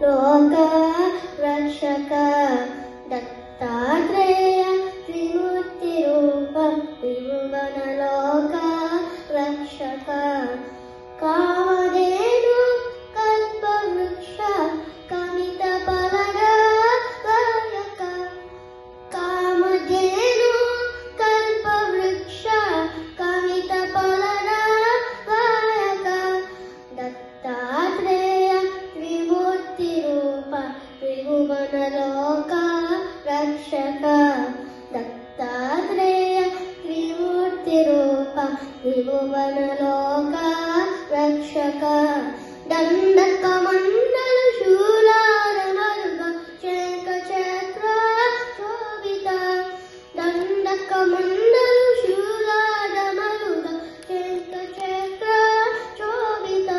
లోక రక్షక దత్తాత్రేయ త్రిమూర్తి రూప త్రిభువన లోక రక్షక కామధేను కల్పవృక్ష కమిత ఫలదాయక కామధేను కల్పవృక్ష కమిత ఫలదాయక దత్తాత్రేయ త్రిమూర్తి రూప త్రిభువన లోక రక్షక దత్తాత్రేయ త్రిమూర్తి రూప త్రిభువన లోక రక్షక దండక మండల శూలాల మరుగ శంఖ చక్ర శోభిత దండక మండల శూలాల మరుగ శంఖ చక్ర శోభిత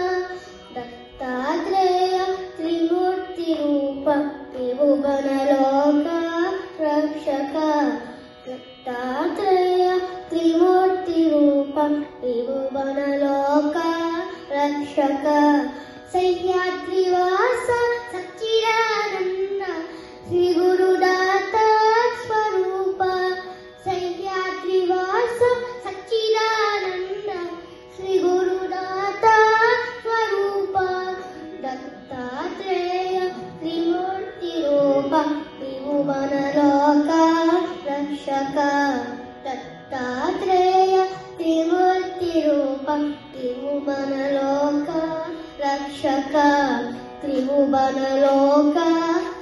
దత్తాత్రేయ త్రిమూర్తి రూప త్రిభువన లోక రక్షక దత్తాత్రేయ త్రిమూర్తి రూప త్రిభువన లోక రక్షక సహ్యాద్రివాస సచ్చిదానంద శ్రీ గురుదాత స్వరూప సహ్యాద్రివాస సచ్చిదానంద శ్రీ గురుదాత స్వరూప దత్తాత్రేయ త్రిమూర్తి రూప త్రిభువన లోక రక్షక దత్తాత్రేయ త్రిమూర్తి రూప త్రిభువన లోక రక్షక త్రిభువన లోక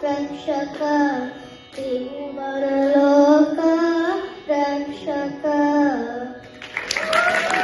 రక్షక త్రిభువన లోక